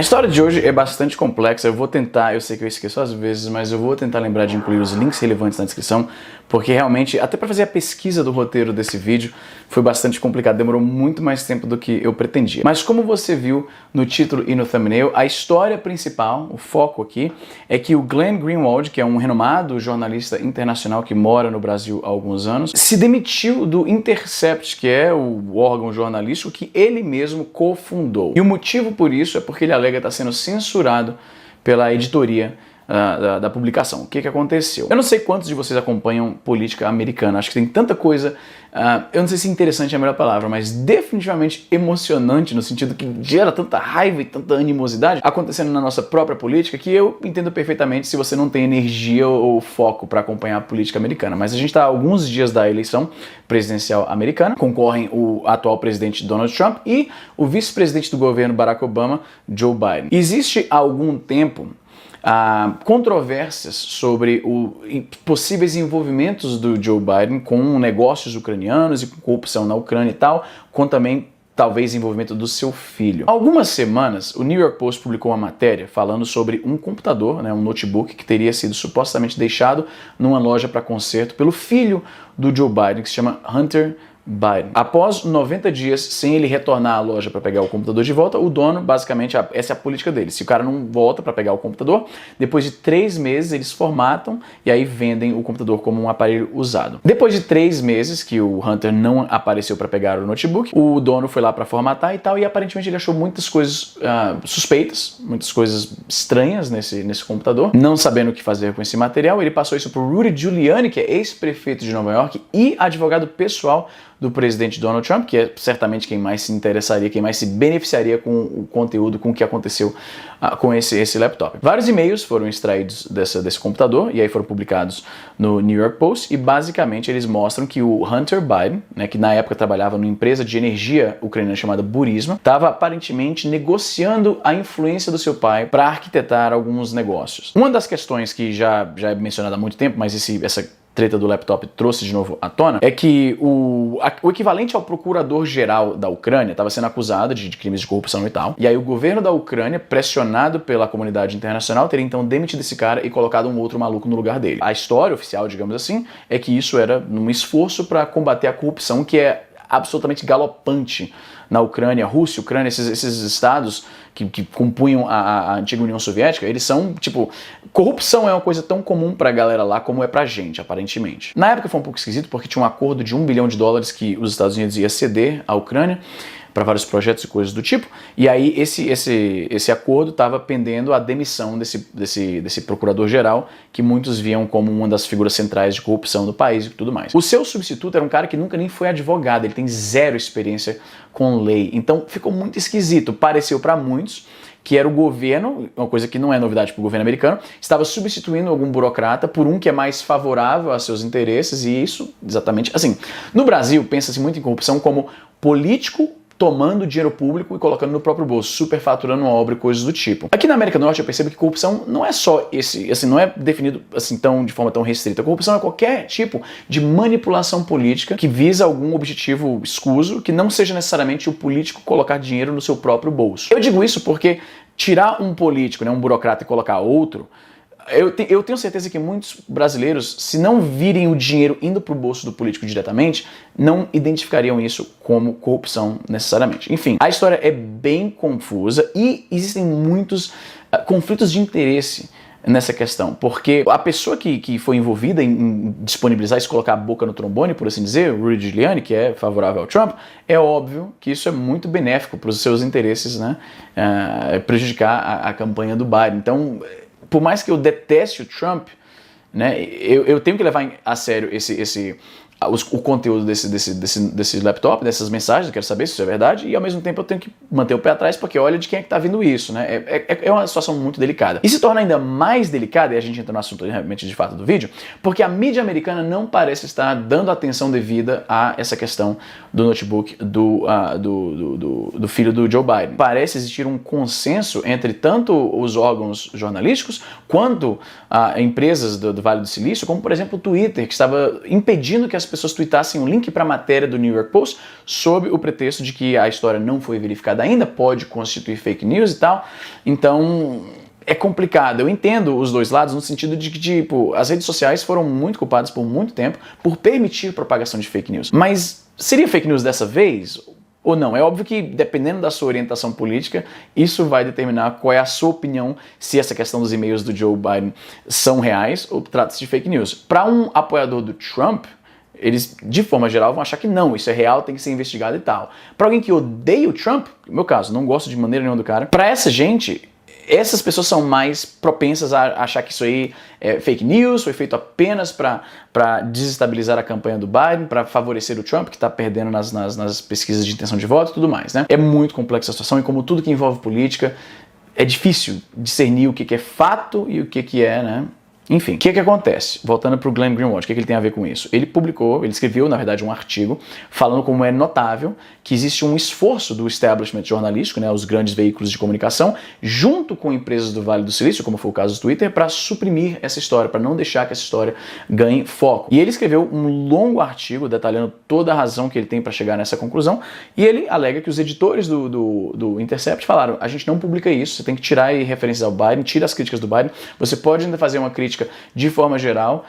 história de hoje é bastante complexa, eu sei que eu esqueço às vezes, mas eu vou tentar lembrar de incluir os links relevantes na descrição, porque realmente, até para fazer a pesquisa do roteiro desse vídeo, foi bastante complicado, demorou muito mais tempo do que eu pretendia. Mas como você viu no título e no thumbnail, a história principal, o foco aqui, é que o Glenn Greenwald, que é um renomado jornalista internacional que mora no Brasil há alguns anos, se demitiu do Intercept, que é o órgão jornalístico que ele mesmo cofundou. E o motivo por isso é porque ele alega estar sendo censurado pela editoria da publicação. O que aconteceu? Eu não sei quantos de vocês acompanham política americana, acho que tem tanta coisa, eu não sei se interessante é a melhor palavra, mas definitivamente emocionante, no sentido que gera tanta raiva e tanta animosidade acontecendo na nossa própria política, que eu entendo perfeitamente se você não tem energia ou foco para acompanhar a política americana. Mas a gente está a alguns dias da eleição presidencial americana, concorrem o atual presidente Donald Trump e o vice-presidente do governo Barack Obama, Joe Biden. Existe há algum tempo controvérsias sobre possíveis envolvimentos do Joe Biden com negócios ucranianos e com corrupção na Ucrânia e tal, com também talvez envolvimento do seu filho. Há algumas semanas, o New York Post publicou uma matéria falando sobre um computador, um notebook, que teria sido supostamente deixado numa loja para conserto pelo filho do Joe Biden, que se chama Hunter Biden. Após 90 dias sem ele retornar à loja para pegar o computador de volta, o dono, basicamente, essa é a política dele. Se o cara não volta para pegar o computador, depois de 3 meses eles formatam e aí vendem o computador como um aparelho usado. Depois de 3 meses que o Hunter não apareceu para pegar o notebook, o dono foi lá para formatar e tal, e aparentemente ele achou muitas coisas suspeitas, muitas coisas estranhas nesse computador. Não sabendo o que fazer com esse material, ele passou isso para o Rudy Giuliani, que é ex-prefeito de Nova York e advogado pessoal do presidente Donald Trump, que é certamente quem mais se interessaria, quem mais se beneficiaria com o conteúdo, com o que aconteceu com esse laptop. Vários e-mails foram extraídos desse computador e aí foram publicados no New York Post e basicamente eles mostram que o Hunter Biden, que na época trabalhava numa empresa de energia ucraniana chamada Burisma, estava aparentemente negociando a influência do seu pai para arquitetar alguns negócios. Uma das questões que já é mencionada há muito tempo, mas essa treta do laptop trouxe de novo à tona, é que o equivalente ao procurador-geral da Ucrânia estava sendo acusado de crimes de corrupção e tal, e aí o governo da Ucrânia, pressionado pela comunidade internacional, teria então demitido esse cara e colocado um outro maluco no lugar dele. A história oficial, digamos assim, é que isso era um esforço para combater a corrupção que é absolutamente galopante na Ucrânia, Rússia, Ucrânia, esses estados que compunham a antiga União Soviética, eles são, corrupção é uma coisa tão comum pra galera lá como é pra gente, aparentemente. Na época foi um pouco esquisito porque tinha um acordo de $1 bilhão que os Estados Unidos ia ceder à Ucrânia para vários projetos e coisas do tipo, e aí esse acordo estava pendendo a demissão desse procurador-geral, que muitos viam como uma das figuras centrais de corrupção do país e tudo mais. O seu substituto era um cara que nunca nem foi advogado, ele tem zero experiência com lei, então ficou muito esquisito, pareceu para muitos que era o governo, uma coisa que não é novidade para o governo americano, estava substituindo algum burocrata por um que é mais favorável a seus interesses, e isso exatamente assim. No Brasil, pensa-se muito em corrupção como político tomando dinheiro público e colocando no próprio bolso, superfaturando uma obra e coisas do tipo. Aqui na América do Norte eu percebo que corrupção não é só não é definido de forma tão restrita. Corrupção é qualquer tipo de manipulação política que visa algum objetivo escuso, que não seja necessariamente o político colocar dinheiro no seu próprio bolso. Eu digo isso porque tirar um político, um burocrata e colocar outro, eu tenho certeza que muitos brasileiros, se não virem o dinheiro indo para o bolso do político diretamente, não identificariam isso como corrupção necessariamente. Enfim, a história é bem confusa e existem muitos conflitos de interesse nessa questão, porque a pessoa que foi envolvida em disponibilizar isso, colocar a boca no trombone, por assim dizer, o Rudy Giuliani, que é favorável ao Trump, é óbvio que isso é muito benéfico para os seus interesses, prejudicar a campanha do Biden. Então, por mais que eu deteste o Trump, eu tenho que levar a sério o conteúdo desse laptop, dessas mensagens, eu quero saber se isso é verdade, e ao mesmo tempo eu tenho que manter o pé atrás, porque olha de quem é que tá vindo isso, É uma situação muito delicada. E se torna ainda mais delicada, e a gente entra no assunto realmente de fato do vídeo, porque a mídia americana não parece estar dando atenção devida a essa questão do notebook do filho do Joe Biden. Parece existir um consenso entre tanto os órgãos jornalísticos, quanto empresas do Vale do Silício, como por exemplo o Twitter, que estava impedindo que as pessoas tweetassem um link para a matéria do New York Post sob o pretexto de que a história não foi verificada ainda, pode constituir fake news e tal. Então é complicado. Eu entendo os dois lados no sentido de que, tipo, as redes sociais foram muito culpadas por muito tempo por permitir propagação de fake news. Mas seria fake news dessa vez? Ou não? É óbvio que, dependendo da sua orientação política, isso vai determinar qual é a sua opinião se essa questão dos e-mails do Joe Biden são reais ou trata-se de fake news. Para um apoiador do Trump, eles, de forma geral, vão achar que não, isso é real, tem que ser investigado e tal. Para alguém que odeia o Trump, no meu caso, não gosto de maneira nenhuma do cara, para essa gente, essas pessoas são mais propensas a achar que isso aí é fake news, foi feito apenas para desestabilizar a campanha do Biden, para favorecer o Trump, que está perdendo nas pesquisas de intenção de voto e tudo mais, né? É muito complexa a situação e, como tudo que envolve política, é difícil discernir o que é fato e o que é, né? Enfim, o que acontece? Voltando para o Glenn Greenwald, o que ele tem a ver com isso? Ele escreveu, na verdade, um artigo falando como é notável que existe um esforço do establishment jornalístico, né, os grandes veículos de comunicação, junto com empresas do Vale do Silício, como foi o caso do Twitter, para suprimir essa história, para não deixar que essa história ganhe foco. E ele escreveu um longo artigo detalhando toda a razão que ele tem para chegar nessa conclusão, e ele alega que os editores do Intercept falaram: a gente não publica isso, você tem que tirar aí referências ao Biden, tira as críticas do Biden, você pode ainda fazer uma crítica de forma geral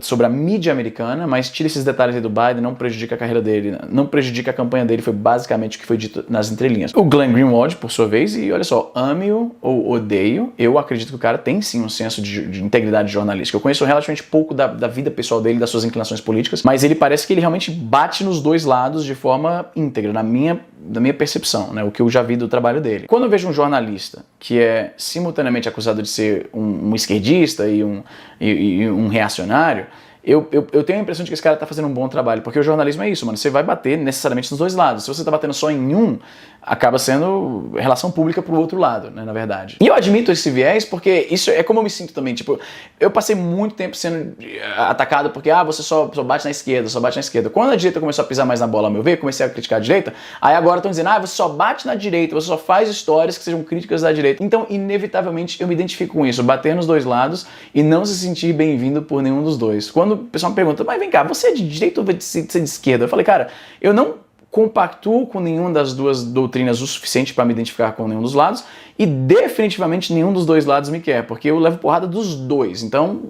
sobre a mídia americana, mas tira esses detalhes aí do Biden, não prejudica a carreira dele, não prejudica a campanha dele, foi basicamente o que foi dito nas entrelinhas. O Glenn Greenwald, por sua vez, e olha só, ame-o ou odeio, eu acredito que o cara tem sim um senso de integridade jornalística. Eu conheço relativamente pouco da vida pessoal dele, das suas inclinações políticas, mas ele parece que ele realmente bate nos dois lados de forma íntegra, na minha percepção, né, o que eu já vi do trabalho dele. Quando eu vejo um jornalista que é simultaneamente acusado de ser um esquerdista e um reacionário, eu tenho a impressão de que esse cara tá fazendo um bom trabalho, porque o jornalismo é isso, mano, você vai bater necessariamente nos dois lados. Se você tá batendo só em um, acaba sendo relação pública pro outro lado, né, na verdade. E eu admito esse viés porque isso é como eu me sinto também, tipo, eu passei muito tempo sendo atacado porque, você só bate na esquerda, só bate na esquerda. Quando a direita começou a pisar mais na bola, a meu ver, comecei a criticar a direita, aí agora estão dizendo, você só bate na direita, você só faz histórias que sejam críticas da direita. Então, inevitavelmente, eu me identifico com isso, bater nos dois lados e não se sentir bem-vindo por nenhum dos dois. Quando o pessoal me pergunta, mas vem cá, você é de direita ou você é de esquerda? Eu falei, cara, eu não compactuo com nenhuma das duas doutrinas o suficiente para me identificar com nenhum dos lados e definitivamente nenhum dos dois lados me quer, porque eu levo porrada dos dois, então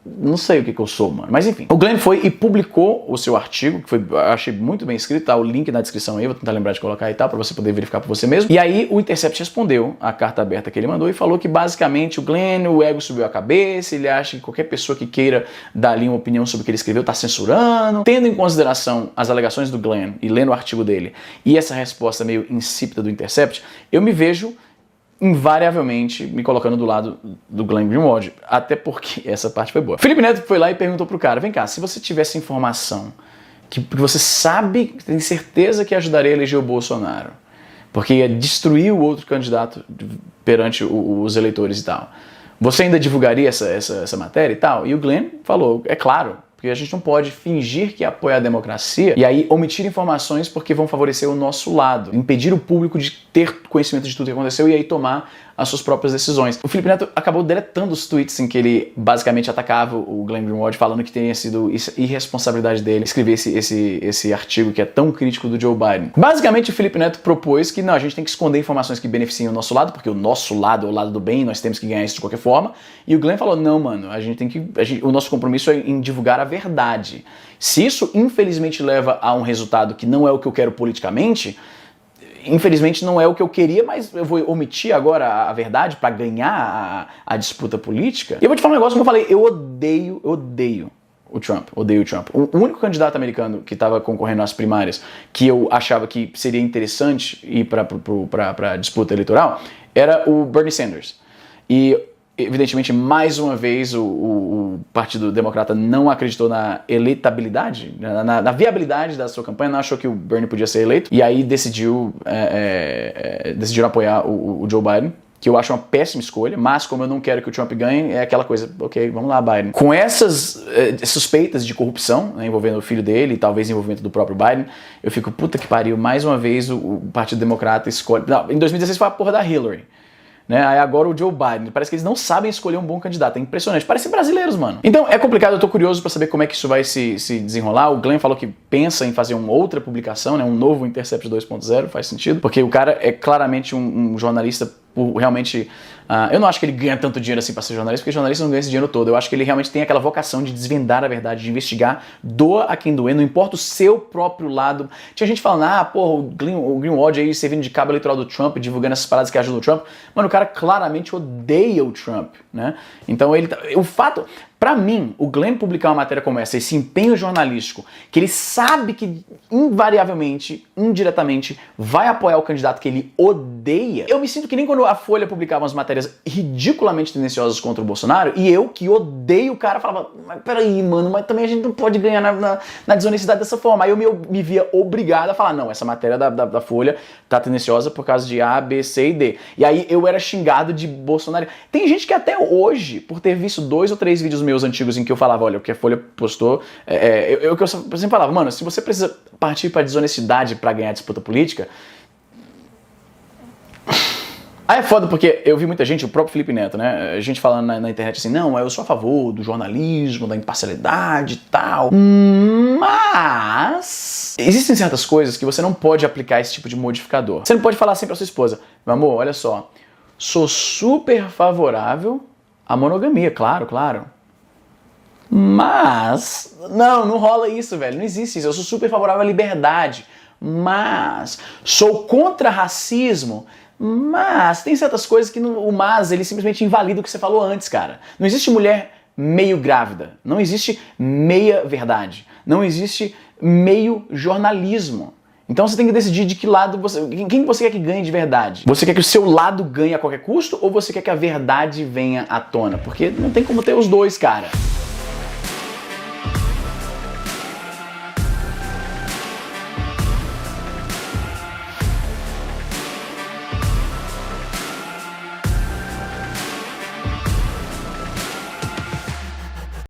não sei o que eu sou, mano. Mas enfim, o Glenn foi e publicou o seu artigo, que eu achei muito bem escrito, tá o link na descrição aí, vou tentar lembrar de colocar e tal, pra você poder verificar por você mesmo. E aí o Intercept respondeu a carta aberta que ele mandou e falou que basicamente o Glenn, o ego subiu a cabeça, ele acha que qualquer pessoa que queira dar ali uma opinião sobre o que ele escreveu tá censurando. Tendo em consideração as alegações do Glenn e lendo o artigo dele e essa resposta meio insípida do Intercept, eu me vejo invariavelmente me colocando do lado do Glenn Greenwald, até porque essa parte foi boa. Felipe Neto foi lá e perguntou pro cara, vem cá, se você tivesse informação que você sabe, tem certeza que ajudaria a eleger o Bolsonaro, porque ia destruir o outro candidato perante os eleitores e tal, você ainda divulgaria essa matéria e tal? E o Glenn falou, é claro, porque a gente não pode fingir que apoia a democracia e aí omitir informações porque vão favorecer o nosso lado, impedir o público de ter conhecimento de tudo que aconteceu e aí tomar as suas próprias decisões. O Felipe Neto acabou deletando os tweets em que ele basicamente atacava o Glenn Greenwald, falando que teria sido irresponsabilidade dele escrever esse artigo que é tão crítico do Joe Biden. Basicamente, o Felipe Neto propôs que não, a gente tem que esconder informações que beneficiem o nosso lado, porque o nosso lado é o lado do bem, nós temos que ganhar isso de qualquer forma. E o Glenn falou, não, mano, o nosso compromisso é em divulgar a verdade. Se isso, infelizmente, leva a um resultado que não é o que eu quero politicamente, infelizmente não é o que eu queria, mas eu vou omitir agora a verdade para ganhar a disputa política. E eu vou te falar um negócio, como eu falei, eu odeio o Trump, odeio o Trump. O único candidato americano que estava concorrendo às primárias que eu achava que seria interessante ir para a disputa eleitoral era o Bernie Sanders. E evidentemente, mais uma vez, o Partido Democrata não acreditou na eleitabilidade, na viabilidade da sua campanha, não achou que o Bernie podia ser eleito, e aí decidiram apoiar o Joe Biden, que eu acho uma péssima escolha, mas como eu não quero que o Trump ganhe, é aquela coisa, ok, vamos lá, Biden. Com essas suspeitas de corrupção, né, envolvendo o filho dele e talvez envolvimento do próprio Biden, eu fico, puta que pariu, mais uma vez o Partido Democrata escolhe... Não, em 2016 foi a porra da Hillary. né? Aí agora o Joe Biden. Parece que eles não sabem escolher um bom candidato. É impressionante. Parecem brasileiros, mano. Então é complicado, eu tô curioso pra saber como é que isso vai se desenrolar. O Glenn falou que pensa em fazer uma outra publicação, né? Um novo Intercept 2.0, faz sentido. Porque o cara é claramente um jornalista realmente... eu não acho que ele ganha tanto dinheiro assim pra ser jornalista, porque jornalista não ganha esse dinheiro todo. Eu acho que ele realmente tem aquela vocação de desvendar a verdade, de investigar, doa a quem doer, não importa o seu próprio lado. Tinha gente falando, porra, o Greenwald aí servindo de cabo eleitoral do Trump, divulgando essas paradas que ajudam o Trump. Mano, o cara claramente odeia o Trump, né? Então o fato... Pra mim, o Glenn publicar uma matéria como essa, esse empenho jornalístico, que ele sabe que invariavelmente, indiretamente, vai apoiar o candidato que ele odeia, eu me sinto que nem quando a Folha publicava umas matérias ridiculamente tendenciosas contra o Bolsonaro, e eu, que odeio o cara, falava, mas peraí, mano, mas também a gente não pode ganhar na desonestidade dessa forma. Aí eu me via obrigado a falar, não, essa matéria da Folha tá tendenciosa por causa de A, B, C e D. E aí eu era xingado de Bolsonaro. Tem gente que até hoje, por ter visto 2 ou 3 vídeos meus antigos em que eu falava, olha, o que a Folha postou, eu sempre falava, mano, se você precisa partir pra desonestidade pra ganhar a disputa política... Aí é foda porque eu vi muita gente, o próprio Felipe Neto, né, a gente falando na internet assim, não, eu sou a favor do jornalismo, da imparcialidade e tal, mas existem certas coisas que você não pode aplicar esse tipo de modificador. Você não pode falar assim pra sua esposa, meu amor, olha só, sou super favorável à monogamia, claro, mas, não rola isso, velho, não existe isso, eu sou super favorável à liberdade, mas sou contra racismo, mas tem certas coisas que o mas, ele simplesmente invalida o que você falou antes, cara. Não existe mulher meio grávida, não existe meia verdade, não existe meio jornalismo. Então você tem que decidir de que lado quem você quer que ganhe de verdade. Você quer que o seu lado ganhe a qualquer custo ou você quer que a verdade venha à tona? Porque não tem como ter os dois, cara.